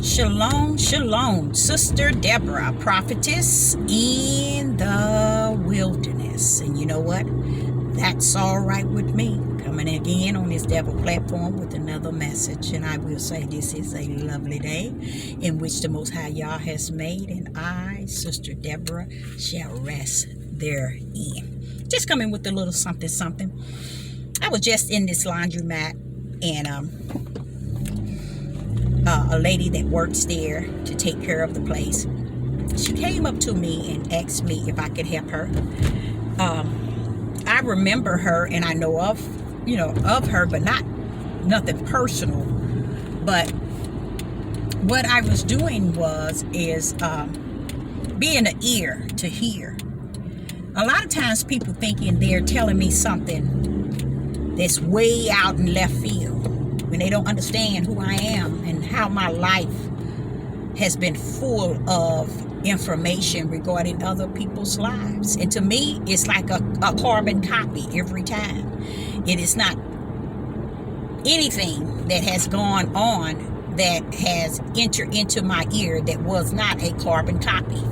Shalom, shalom, Sister Deborah, prophetess in the wilderness. And you know what? That's all right with me. Coming again on this devil platform with another message. And I will say this is a lovely day in which the Most High Yah has made. And I, Sister Deborah, shall rest therein. Just coming with a little something, something. I was just in this laundromat and a lady that works there to take care of the place. She came up to me and asked me if I could help her. I remember her and I know of her, but nothing personal. But what I was doing is being an ear to hear. A lot of times people thinking they're telling me something that's way out in left field, when they don't understand who I am and how my life has been full of information regarding other people's lives. And to me, it's like a carbon copy every time. It is not anything that has gone on that has entered into my ear that was not a carbon copy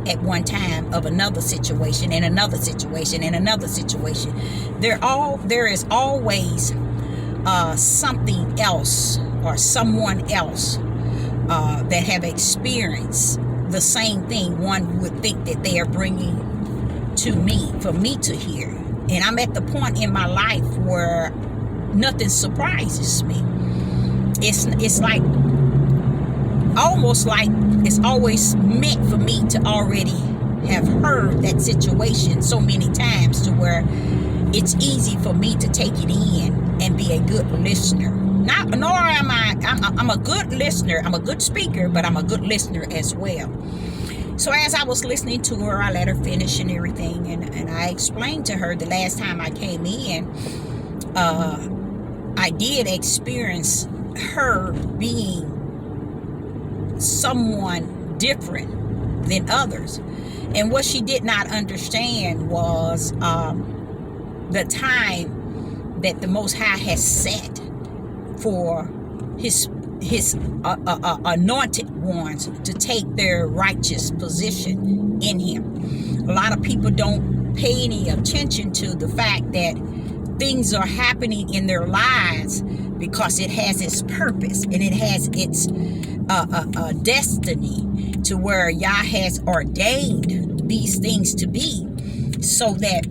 at one time of another situation and another situation and another situation. There is always something else or someone else that have experienced the same thing. One would think that they are bringing to me for me to hear. And I'm at the point in my life where nothing surprises me. It's like almost like it's always meant for me to already have heard that situation so many times to where it's easy for me to take it in and be a good listener. I'm a good listener. I'm a good speaker, but I'm a good listener as well. So as I was listening to her, I let her finish and everything, and I explained to her the last time I came in, I did experience her being someone different than others. And what she did not understand was the time that the Most High has set for his anointed ones to take their righteous position in him. A lot of people don't pay any attention to the fact that things are happening in their lives because it has its purpose and it has its destiny to where Yah has ordained these things to be, so that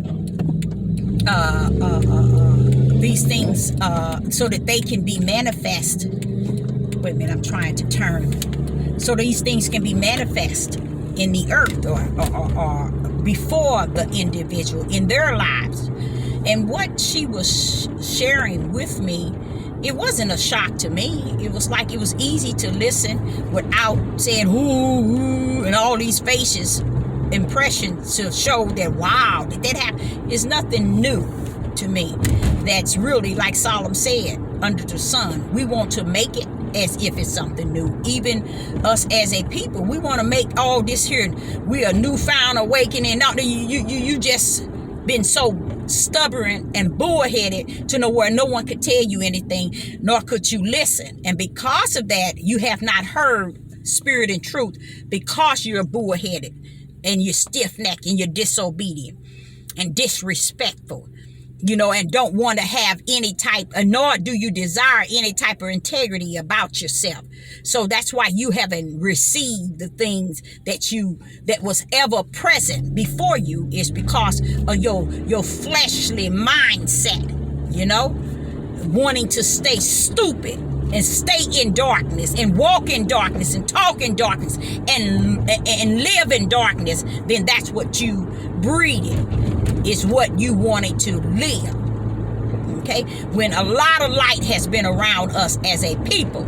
these things so that they can be manifest. Wait a minute, I'm trying to turn. So these things can be manifest in the earth or before the individual in their lives. And what she was sharing with me, it wasn't a shock to me. It was like it was easy to listen without saying ooh and all these faces impressions to show that wow, that happened. Is nothing new to me. That's really, like Solomon said, under the sun. We want to make it as if it's something new. Even us as a people, we want to make all this here, we a newfound awakening. Not that you just been so stubborn and bullheaded to know where no one could tell you anything, nor could you listen. And because of that, you have not heard spirit and truth, because you're bullheaded and you're stiff-necked and you're disobedient and disrespectful, and don't want to have any type, nor do you desire any type of integrity about yourself. So that's why you haven't received the things that was ever present before you, is because of your fleshly mindset, wanting to stay stupid and stay in darkness and walk in darkness and talk in darkness and live in darkness. Then that's what you breeding, is what you wanted to live. Okay, when a lot of light has been around us as a people,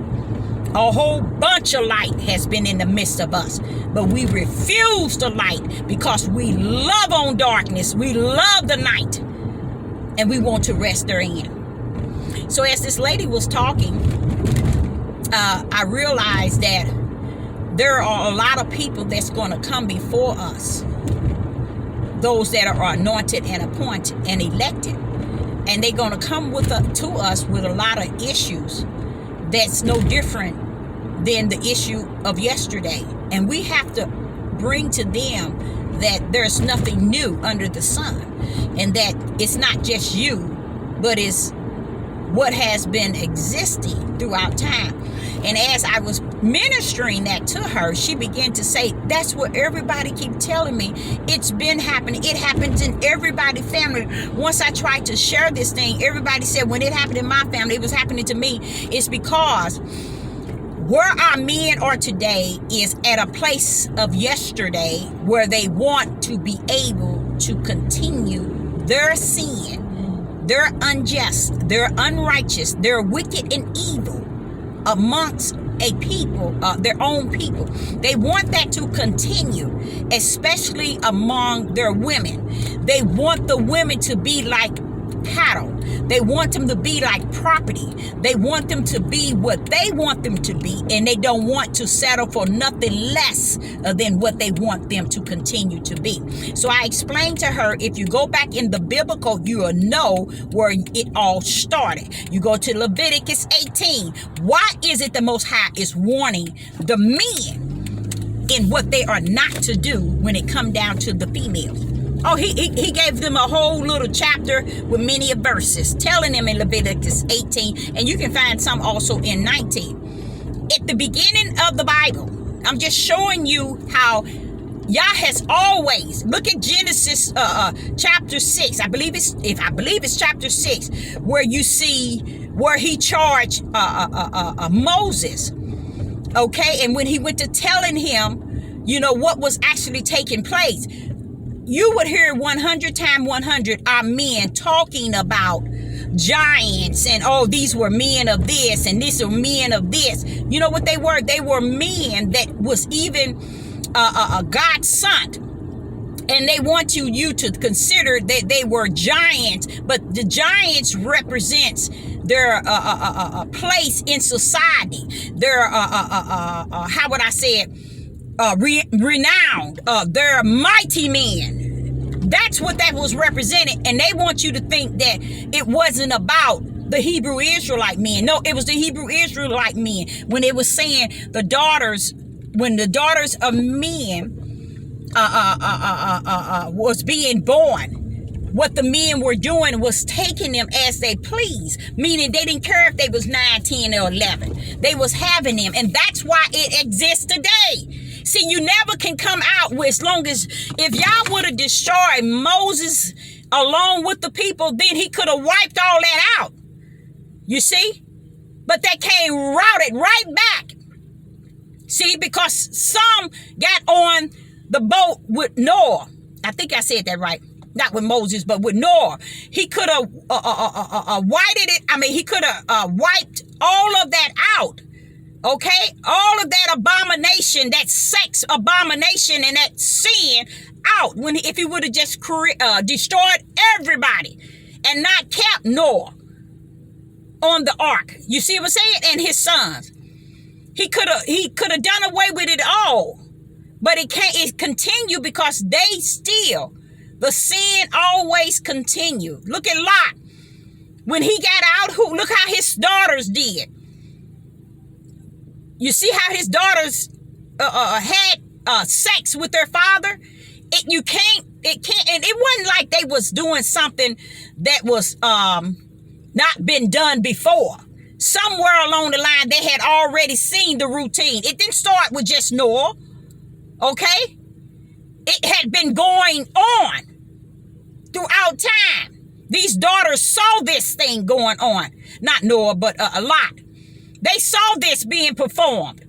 a whole bunch of light has been in the midst of us, but we refuse the light because we love on darkness, we love the night, and we want to rest therein. So as this lady was talking, I realized that there are a lot of people that's going to come before us, those that are anointed and appointed and elected, and they're going to come to us with a lot of issues that's no different than the issue of yesterday. And we have to bring to them that there's nothing new under the sun, and that it's not just you, but it's what has been existing throughout time. And as I was ministering that to her, she began to say, that's what everybody keep telling me. It's been happening. It happens in everybody's family. Once I tried to share this thing, everybody said, when it happened in my family, it was happening to me. It's because where our men are today is at a place of yesterday where they want to be able to continue their sin, their unjust, their unrighteous, their wicked and evil amongst a people, their own people. They want that to continue, especially among their women. They want the women to be like cattle. They want them to be like property. They want them to be what they want them to be, and they don't want to settle for nothing less than what they want them to continue to be. So I explained to her, if you go back in the biblical, you will know where it all started. You go to Leviticus 18. Why is it the Most High is warning the men in what they are not to do when it come down to the females? Oh, he gave them a whole little chapter with many verses, telling them in Leviticus 18, and you can find some also in 19. At the beginning of the Bible, I'm just showing you how Yah has always, look at Genesis chapter 6. I believe it's chapter 6, where you see where he charged Moses. Okay, and when he went to telling him, you know, what was actually taking place, you would hear 100 times 100 our men talking about giants and, oh, these were men of this and these are men of this. You know what they were? They were men that was even God's son. And they want you to consider that they were giants, but the giants represents their place in society. Their how would I say it? Renowned. They're mighty men. That's what that was represented. And they want you to think that it wasn't about the Hebrew Israelite men. No, it was the Hebrew Israelite men. When it was saying when the daughters of men was being born, what the men were doing was taking them as they please, meaning they didn't care if they was 9, 10, or 11. They was having them, and that's why it exists today. See, you never can come out with, as long as, if y'all would have destroyed Moses along with the people, then he could have wiped all that out. You see? But they came routed right back. See, because some got on the boat with Noah. I think I said that right. Not with Moses, but with Noah. He could have whited it. I mean, he could have wiped all of that out. Okay? All of that abomination, that sex abomination and that sin out. If he would have just destroyed everybody and not kept Noah on the ark. You see what I'm saying? And his sons. He could have done away with it all. But it continued because they still, the sin always continued. Look at Lot. When he got out, look how his daughters did. You see how his daughters had sex with their father? And it wasn't like they was doing something that was not been done before. Somewhere along the line, they had already seen the routine. It didn't start with just Noah. Okay? It had been going on throughout time. These daughters saw this thing going on. Not Noah, but a Lot. They saw this being performed.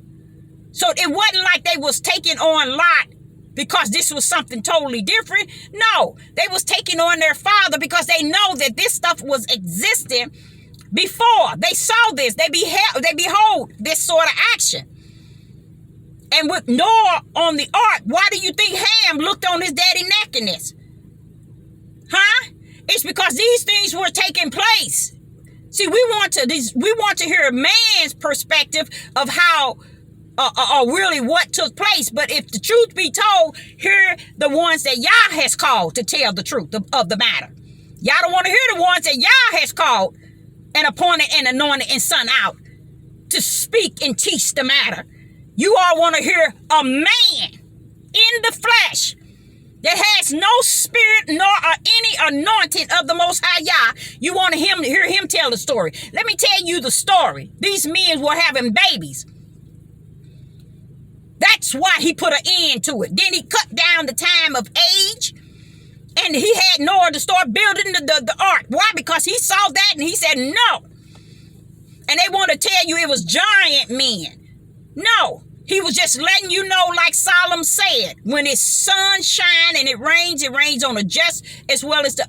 So it wasn't like they was taking on Lot because this was something totally different. No, they was taking on their father because they know that this stuff was existing before. They saw this. They behold this sort of action. And with Noah on the ark, why do you think Ham looked on his daddy nakedness? Huh? It's because these things were taking place. See, we want to hear man's perspective of how really what took place. But if the truth be told, here the ones that Yah has called to tell the truth of the matter. Y'all don't want to hear the ones that Yah has called and appointed and anointed and sent out to speak and teach the matter. You all want to hear a man in the flesh that has no spirit nor any anointing of the Most High Yah. You want to hear him tell the story. Let me tell you the story. These men were having babies. That's why he put an end to it. Then he cut down the time of age. And he had Noah to start building the ark. Why? Because he saw that and he said no. And they want to tell you it was giant men. No. He was just letting you know, like Solomon said, when it's sunshine and it rains on the just as well as the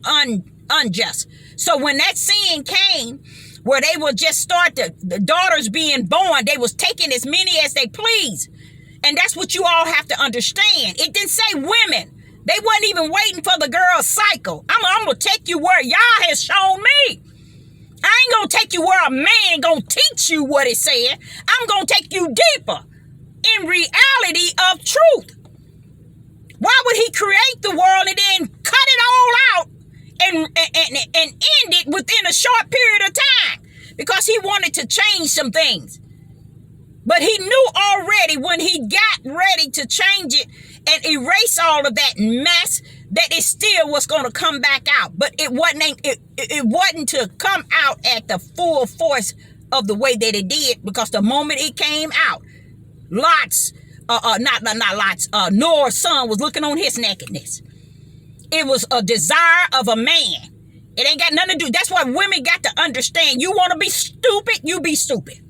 unjust. So when that sin came, where they would just start the daughters being born, they was taking as many as they please. And that's what you all have to understand. It didn't say women. They wasn't even waiting for the girl's cycle. I'm going to take you where Yah has shown me. I ain't going to take you where a man going to teach you what it said. I'm going to take you deeper in reality of truth. Why would he create the world and then cut it all out and end it within a short period of time? Because he wanted to change some things. But he knew already when he got ready to change it and erase all of that mess that it still was going to come back out. But it wasn't to come out at the full force of the way that it did, because the moment it came out, Noah's son was looking on his nakedness. It was a desire of a man. It ain't got nothing to do. That's why women got to understand. You want to be stupid, you be stupid.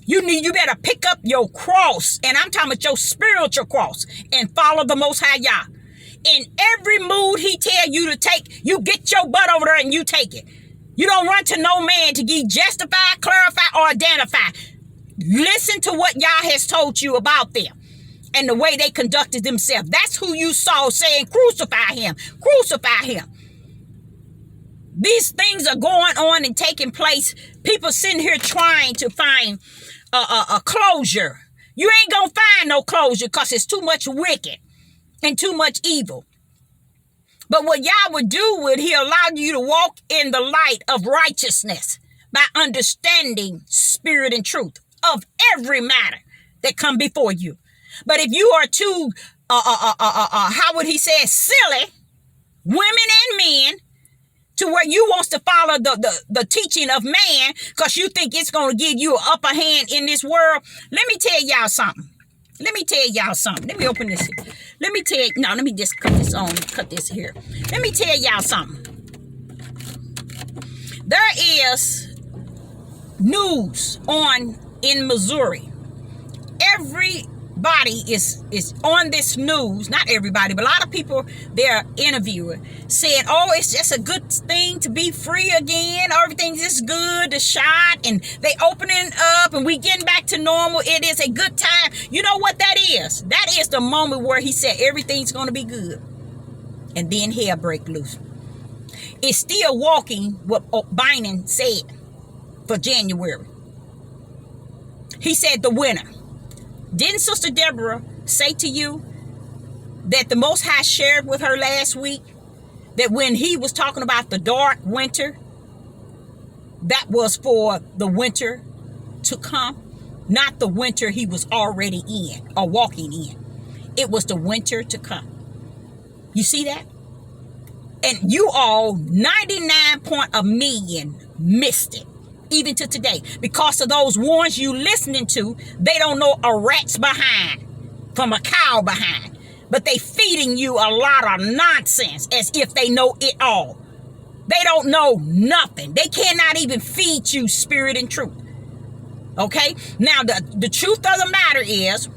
You better pick up your cross, and I'm talking about your spiritual cross, and follow the Most High Yah. In every mood he tell you to take, you get your butt over there and you take it. You don't run to no man to get justified, clarified, or identified. Listen to what Yah has told you about them and the way they conducted themselves. That's who you saw saying, crucify him, crucify him. These things are going on and taking place. People sitting here trying to find a closure. You ain't gonna find no closure because it's too much wicked and too much evil. But what Yah would do would he allow you to walk in the light of righteousness by understanding spirit and truth of every matter that come before you. But if you are too how would he say, silly, women and men, to where you wants to follow the teaching of man because you think it's going to give you an upper hand in this world. Let me tell y'all something. Let me open this here. Let me just cut this here. Let me tell y'all something. There is news in Missouri. Everybody is on this news. Not everybody, but a lot of people they're interviewing saying, oh, it's just a good thing to be free again. Everything's just good, the shot, and they opening up and we getting back to normal. It is a good time. You know what that is? That is the moment where he said everything's going to be good. And then hell break loose. It's still walking what Biden said for January. He said the winner. Didn't Sister Deborah say to you that the Most High shared with her last week that when he was talking about the dark winter, that was for the winter to come, not the winter he was already in or walking in. It was the winter to come. You see that? And you all, 99.1 missed it. Even to today, because of those ones you listening to, they don't know a rat's behind from a cow behind, but they feeding you a lot of nonsense as if they know it all. They don't know nothing. They cannot even feed you spirit and truth. Okay, now the truth of the matter is,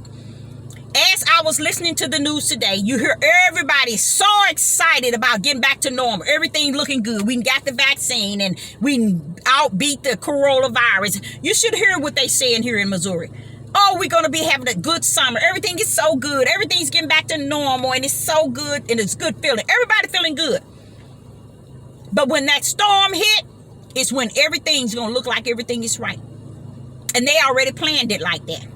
as I was listening to the news today, you hear everybody so excited about getting back to normal. Everything looking good. We got the vaccine and we outbeat the coronavirus. You should hear what they saying here in Missouri. Oh, we're going to be having a good summer. Everything is so good. Everything's getting back to normal and it's so good and it's good feeling. Everybody feeling good. But when that storm hit, it's when everything's going to look like everything is right. And they already planned it like that.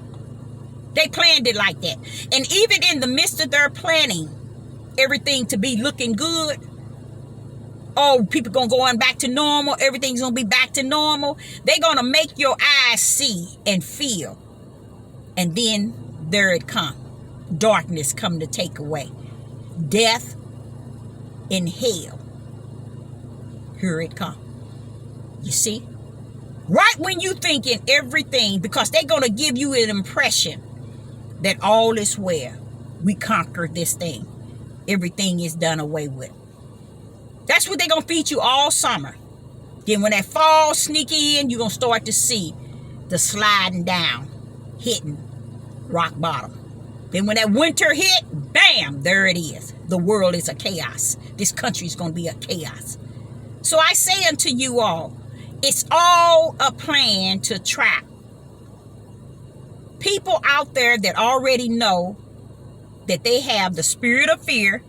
They planned it like that. And even in the midst of their planning everything to be looking good, Oh, people gonna go on back to normal. Everything's gonna be back to normal. They're gonna make your eyes see and feel. And then there it come. Darkness come to take away. Death and hell. Here it come. You see? Right when you thinking everything, because they're gonna give you an impression that all is well. We conquered this thing. Everything is done away with. That's what they're going to feed you all summer. Then when that fall sneak in, you're going to start to see the sliding down, hitting rock bottom. Then when that winter hit, bam, there it is. The world is a chaos. This country is going to be a chaos. So I say unto you all, it's all a plan to trap people out there that already know that they have the spirit of fear,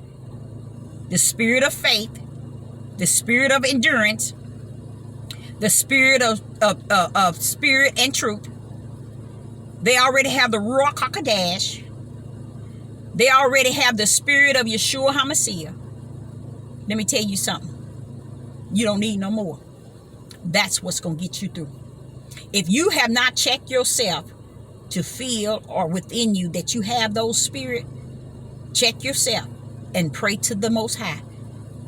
the spirit of faith, the spirit of endurance, the spirit of spirit and truth. They already have the Ruach HaKodesh. They already have the spirit of Yeshua HaMashiach. Let me tell you something. You don't need no more. That's what's going to get you through. If you have not checked yourself to feel or within you that you have those spirit, check yourself and pray to the Most High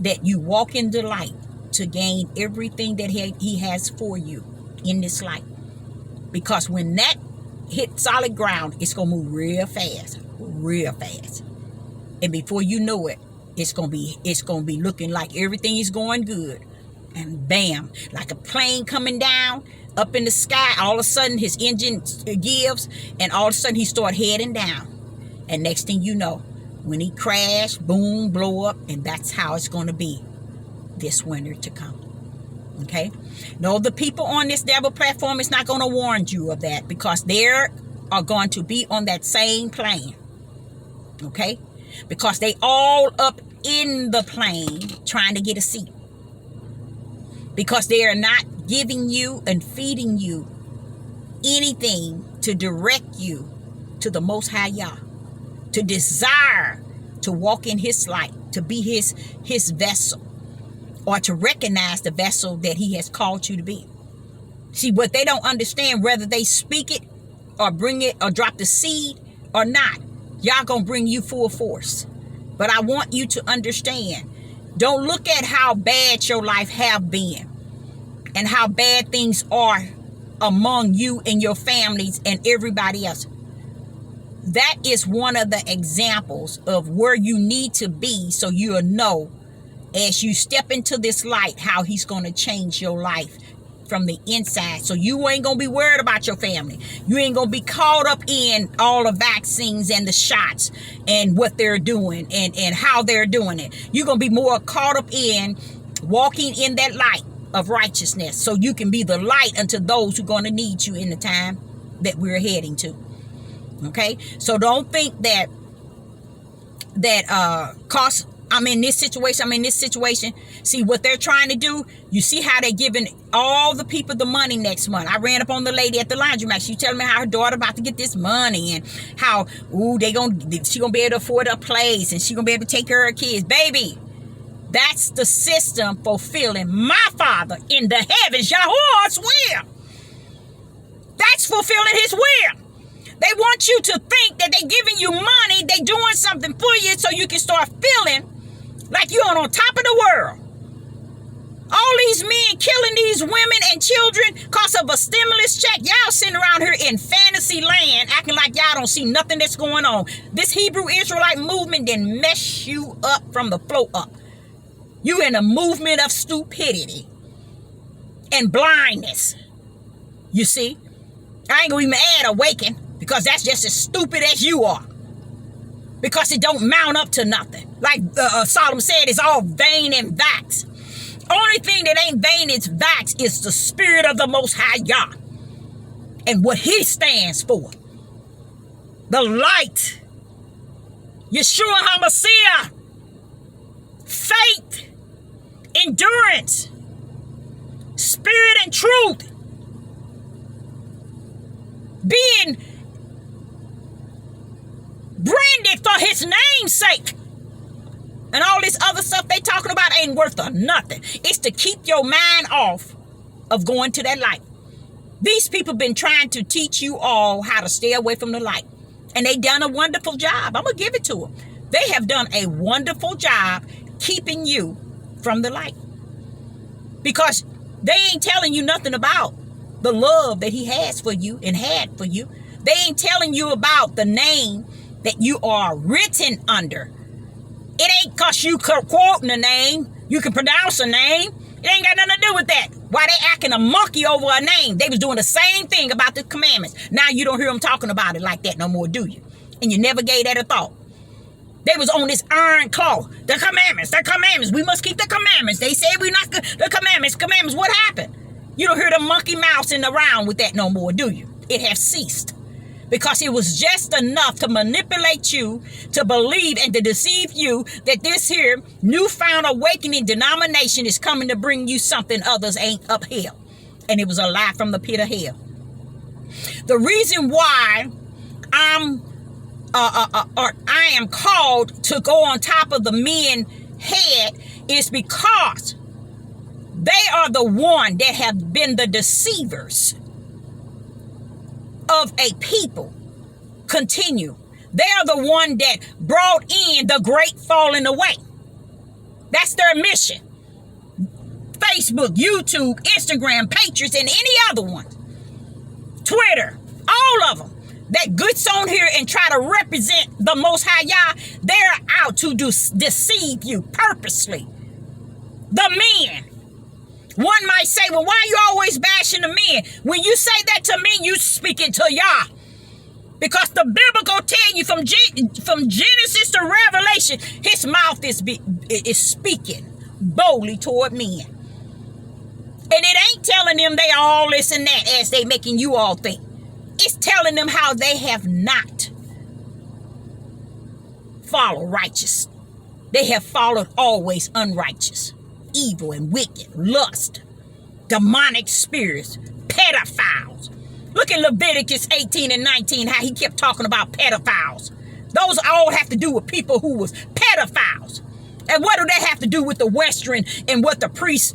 that you walk in the light to gain everything that he has for you in this life. Because when that hit solid ground, it's going to move real fast. And before you know it, it's going to be looking like everything is going good. And bam, like a plane coming down up in the sky, all of a sudden his engine gives, and all of a sudden he start heading down. And next thing you know, when he crash, boom, blow up, and that's how it's going to be this winter to come. Okay? No, the people on this devil platform is not going to warn you of that, because they are going to be on that same plane. Okay? Because they all up in the plane trying to get a seat. Because they are not giving you and feeding you anything to direct you to the Most High Yah, to desire to walk in his light, to be his vessel, or to recognize the vessel that he has called you to be. See, what they don't understand, whether they speak it or bring it or drop the seed or not, y'all gonna bring you full force. But I want you to understand, don't look at how bad your life have been and how bad things are among you and your families and everybody else. That is one of the examples of where you need to be, so you'll know as you step into this light how he's going to change your life from the inside. So you ain't going to be worried about your family. You ain't going to be caught up in all the vaccines and the shots and what they're doing and how they're doing it. You're going to be more caught up in walking in that light of righteousness, so you can be the light unto those who are going to need you in the time that we're heading to. Okay? So don't think that cause I'm in this situation. See what they're trying to do. You see how they're giving all the people the money next month. I ran up on the lady at the laundromat. She telling me how her daughter about to get this money and how she gonna be able to afford a place and she gonna be able to take care of her kids. Baby, that's the system fulfilling my Father in the heavens, Yahuwah's will. That's fulfilling his will. They want you to think that they're giving you money, they doing something for you so you can start feeling like you're on top of the world. All these men killing these women and children because of a stimulus check. Y'all sitting around here in fantasy land acting like y'all don't see nothing that's going on. This Hebrew Israelite movement didn't mess you up from the flow up. You in a movement of stupidity and blindness. You see? I ain't gonna even add awaken, because that's just as stupid as you are. Because it don't mount up to nothing. Like Solomon said, it's all vain and vax. Only thing that ain't vain is vax is the spirit of the Most High Yah and what he stands for. The light. Yeshua HaMashiach. Faith. Endurance. Spirit and truth. Being branded for his name's sake. And all this other stuff they talking about ain't worth a nothing. It's to keep your mind off of going to that light. These people been trying to teach you all how to stay away from the light. And they done a wonderful job. I'm going to give it to them. They have done a wonderful job keeping you from the light. Because they ain't telling you nothing about the love that he has for you and had for you. They ain't telling you about the name that you are written under. It ain't because you quoting a name, you can pronounce a name. It ain't got nothing to do with that. Why they acting a monkey over a name? They was doing the same thing about the commandments. Now you don't hear them talking about it like that no more, do you? And you never gave that a thought. They was on this iron claw. The commandments. We must keep the commandments. They say we not the commandments. What happened? You don't hear the monkey mousing around with that no more, do you? It has ceased. Because it was just enough to manipulate you, to believe and to deceive you that this here newfound awakening denomination is coming to bring you something others ain't up hell. And it was a lie from the pit of hell. The reason why I am called to go on top of the men head is because they are the one that have been the deceivers of a people. Continue. They are the one that brought in the great falling away. That's their mission. Facebook, YouTube, Instagram, Patriots, and any other one. Twitter, all of them that gets on here and try to represent the Most High Yah, they're out to deceive you purposely. The men. One might say, well, why are you always bashing the men? When you say that to me, you speaking to Yah. Because the biblical tell you from Genesis to Revelation, his mouth is speaking boldly toward men. And it ain't telling them they all this and that as they making you all think. It's telling them how they have not followed righteous. They have followed always unrighteous, evil and wicked, lust, demonic spirits, pedophiles. Look at Leviticus 18 and 19, how he kept talking about pedophiles. Those all have to do with people who was pedophiles. And what do they have to do with the Western and what the priests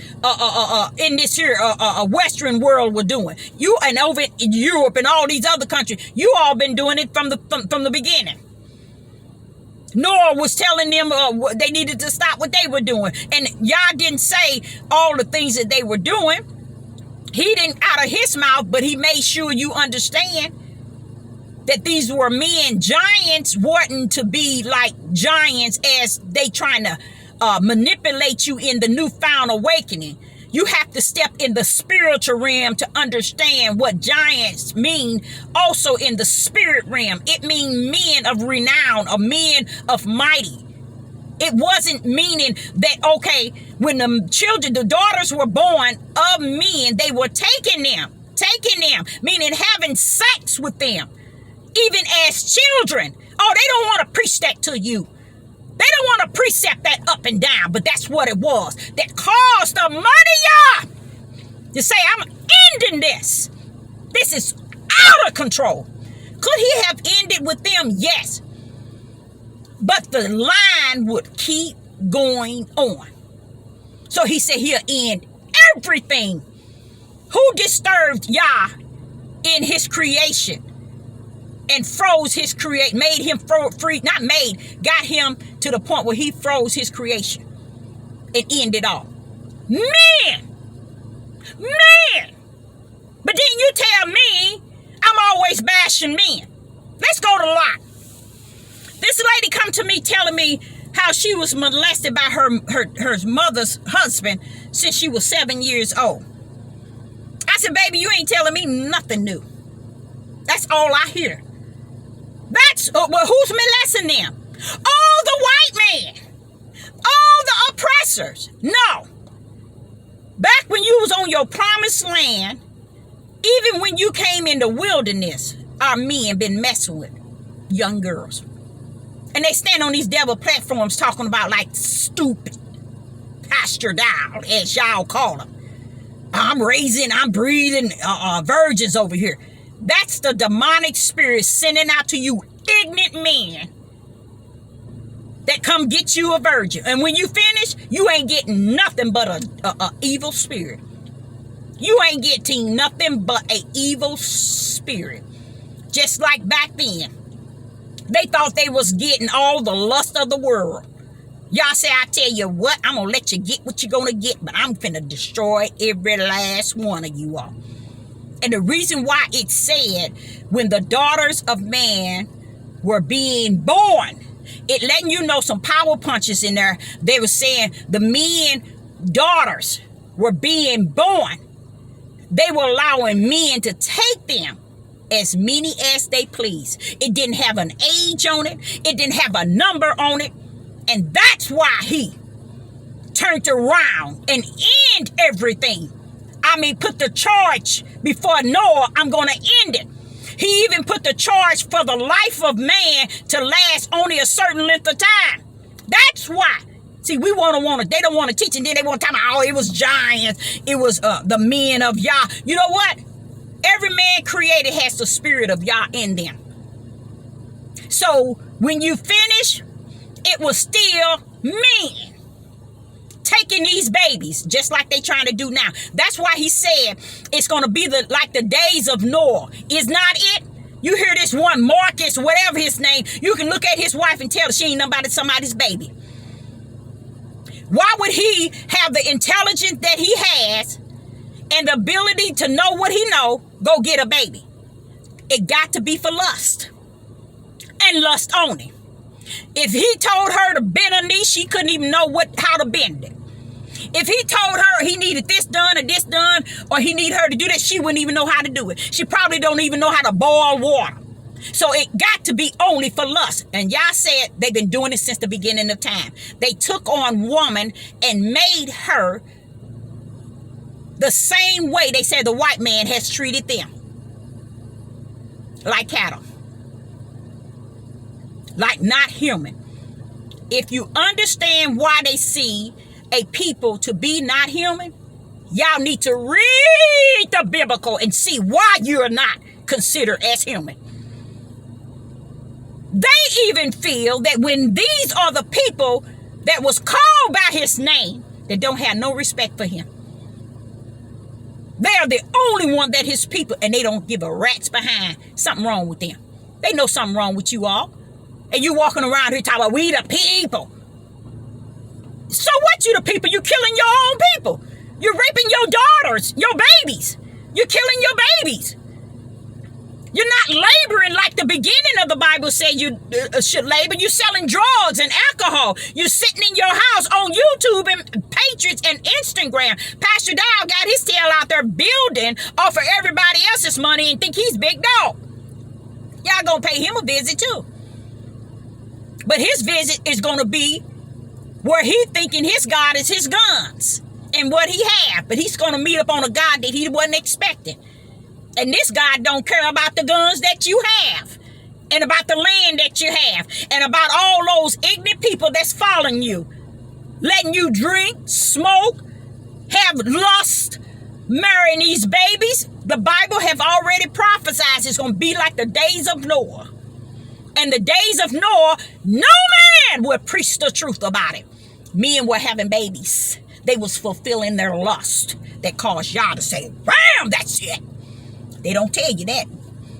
in this here Western world were doing? You and over in Europe and all these other countries, you all been doing it from the beginning. Noah was telling them they needed to stop what they were doing. And Yah didn't say all the things that they were doing. He didn't out of his mouth, but he made sure you understand that these were men, giants, wanting to be like giants as they trying to manipulate you in the newfound awakening. You have to step in the spiritual realm to understand what giants mean. Also in the spirit realm, it means men of renown, or men of mighty. It wasn't meaning that, okay, when the children, the daughters were born of men, they were taking them, meaning having sex with them. Even as children. Oh, they don't want to preach that to you. They don't want to precept that up and down, but that's what it was. That caused the money to say, I'm ending this. This is out of control. Could he have ended with them? Yes. But the line would keep going on. So he said he'll end everything. Who disturbed Yah in his creation? And froze his made him free, not made, got him to the point where he froze his creation and ended all. Man! But then you tell me I'm always bashing men. Let's go to Lot. This lady come to me telling me how she was molested by her mother's husband since she was 7 years old. I said, baby, you ain't telling me nothing new. That's all I hear. That's well, who's molesting them? All the white men, all the oppressors. No. Back when you was on your promised land, even when you came in the wilderness, our men been messing with young girls. And they stand on these devil platforms talking about like stupid pasture down, as y'all call them. I'm breeding virgins over here. That's the demonic spirit sending out to you ignorant men that come get you a virgin. And when you finish, you ain't getting nothing but a evil spirit. You ain't getting nothing but a evil spirit. Just like back then. They thought they was getting all the lust of the world. Y'all say, I tell you what, I'm going to let you get what you're going to get, but I'm finna destroy every last one of you all. And the reason why it said when the daughters of man were being born, it letting you know some power punches in there. They were saying the men, daughters were being born. They were allowing men to take them as many as they please. It didn't have an age on it. It didn't have a number on it. And that's why he turned around and end everything. I mean, put the charge before Noah, I'm going to end it. He even put the charge for the life of man to last only a certain length of time. That's why. See, they don't want to teach, and then they want to talk about, oh, it was giants. It was the men of Yah. You know what? Every man created has the spirit of Yah in them. So when you finish, it was still men taking these babies, just like they trying to do now. That's why he said it's going to be like the days of Noah. Is not it? You hear this one, Marcus, whatever his name, you can look at his wife and tell she ain't nobody somebody's baby. Why would he have the intelligence that he has and the ability to know what he know, go get a baby? It got to be for lust and lust only. If he told her to bend her knee, she couldn't even know how to bend it. If he told her he needed this done or he needed her to do that, she wouldn't even know how to do it. She probably don't even know how to boil water. So it got to be only for lust. And Yah said they've been doing it since the beginning of time. They took on woman and made her the same way they said the white man has treated them. Like cattle. Like not human. If you understand why they see a people to be not human, y'all need to read the biblical and see why you're not considered as human. They even feel that when these are the people that was called by his name, that don't have no respect for him. They are the only one that his people, and they don't give a rat's behind. Something wrong with them. They know something wrong with you all. And you walking around here talking about we the people. So what, you the people? You killing your own people. You're raping your daughters, your babies. You're killing your babies. You're not laboring like the beginning of the Bible said you should labor. You're selling drugs and alcohol. You're sitting in your house on YouTube and Patriots and Instagram. Pastor Dow got his tail out there building off of everybody else's money and think he's big dog. Y'all gonna pay him a visit too. But his visit is gonna be where he thinking his God is his guns and what he have. But he's gonna meet up on a God that he wasn't expecting. And this God don't care about the guns that you have and about the land that you have and about all those ignorant people that's following you, letting you drink, smoke, have lust, marrying these babies. The Bible have already prophesied it's going to be like the days of Noah. And the days of Noah, no man would preach the truth about it. Men were having babies. They was fulfilling their lust that caused y'all to say, bam, that's it. They don't tell you that.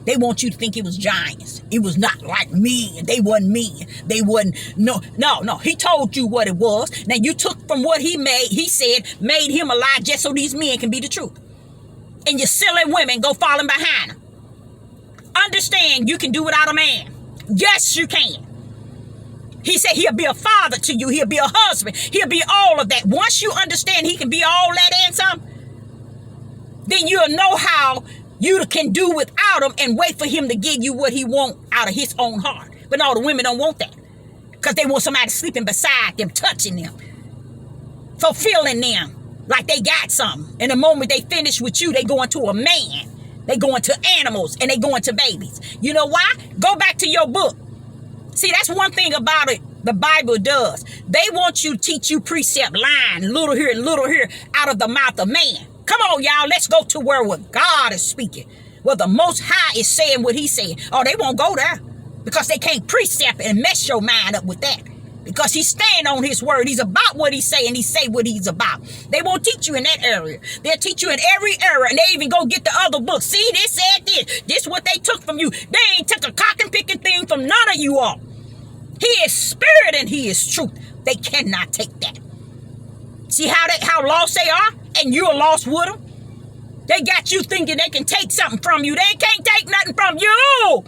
They want you to think it was giants. It was not like me. They wasn't me. They wasn't. No. He told you what it was. Now you took from what he made. He said, made him a lie just so these men can be the truth. And you're silly women go falling behind them. Understand you can do without a man. Yes, you can. He said he'll be a father to you. He'll be a husband. He'll be all of that. Once you understand he can be all that and some, then you'll know how you can do without him and wait for him to give you what he want out of his own heart. But no, the women don't want that. Because they want somebody sleeping beside them, touching them, fulfilling them like they got something. And the moment they finish with you, they go into a man. They go into animals and they go into babies. You know why? Go back to your book. See, that's one thing about it the Bible does. They want you to teach you precept line, little here and little here, out of the mouth of man. Come on, y'all. Let's go to where God is speaking. Where the Most High is saying what he's saying. Oh, they won't go there. Because they can't precept and mess your mind up with that. Because he's staying on his word. He's about what he's saying. He say what he's about. They won't teach you in that area. They'll teach you in every area. And they even go get the other books. See, this said this. This what they took from you. They ain't took a cock and picking thing from none of you all. He is spirit and he is truth. They cannot take that. See how lost they are? And you're lost with them? They got you thinking they can take something from you. They can't take nothing from you.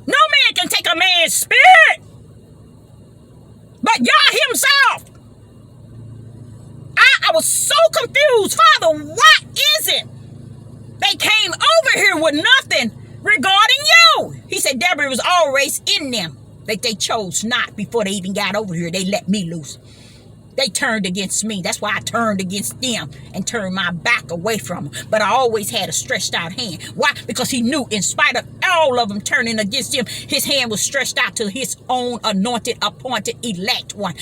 No man can take a man's spirit. But Yah himself. I was so confused. Father, what is it? They came over here with nothing regarding you. He said, Deborah, was always in them. That they chose not before they even got over here. They let me loose. They turned against me. That's why I turned against them and turned my back away from them. But I always had a stretched out hand. Why? Because he knew in spite of all of them turning against him, his hand was stretched out to his own anointed, appointed, elect one.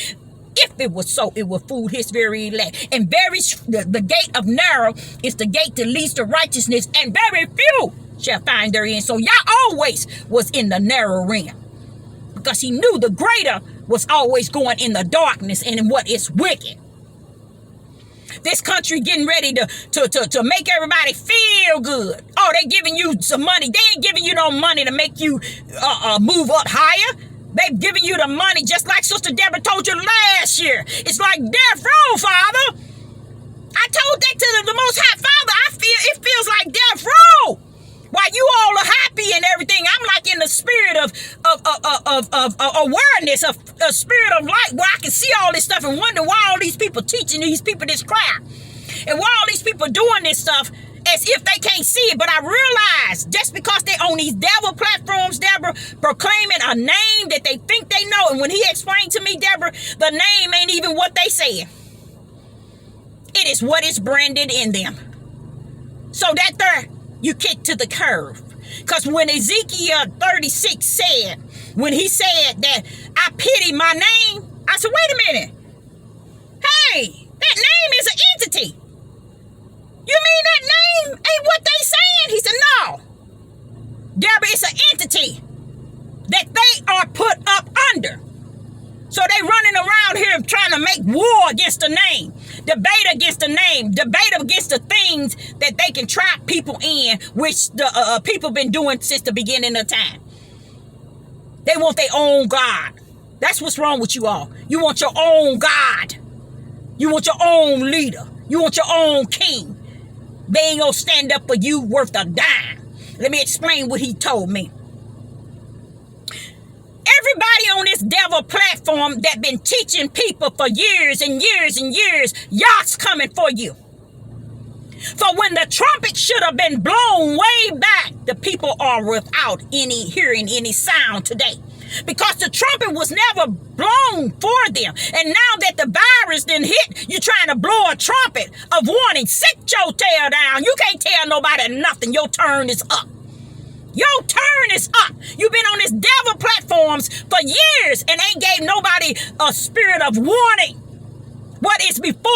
If it was so, it would fool his very elect. And the gate of narrow is the gate that leads to righteousness, and very few shall find therein. So Yah always was in the narrow realm. Because he knew the greater was always going in the darkness and in what is wicked. This country getting ready to make everybody feel good. Oh, they giving you some money. They ain't giving you no money to make you move up higher. They've given you the money just like Sister Deborah told you last year. It's like death row, Father. I told that to the Most High Father. It feels like death row. While you all are happy and everything, I'm like in the spirit of awareness, of a spirit of light, where I can see all this stuff and wonder why all these people teaching these people this crap. And why all these people doing this stuff as if they can't see it. But I realize just because they on these devil platforms, Deborah, proclaiming a name that they think they know. And when he explained to me, Deborah, the name ain't even what they said. It is what is branded in them. So that there, you kick to the curve. Because when Ezekiel 36 said, when he said that I pity my name, I said, wait a minute. Hey, that name is an entity. You mean that name ain't what they saying? He said, no. Deborah, it's an entity that they are put up under. So they running around here trying to make war against the name, debate against the name, debate against the things that they can trap people in, which the people been doing since the beginning of time. They want their own God. That's what's wrong with you all. You want your own God. You want your own leader. You want your own king. They ain't gonna stand up for you worth a dime. Let me explain what he told me. Everybody on this devil platform that been teaching people for years and years and years, Yah's coming for you. For when the trumpet should have been blown way back, the people are without hearing any sound today. Because the trumpet was never blown for them. And now that the virus didn't hit, you're trying to blow a trumpet of warning. Sit your tail down. You can't tell nobody nothing. Your turn is up. Your turn is up. You've been on this devil platforms for years and ain't gave nobody a spirit of warning. What is before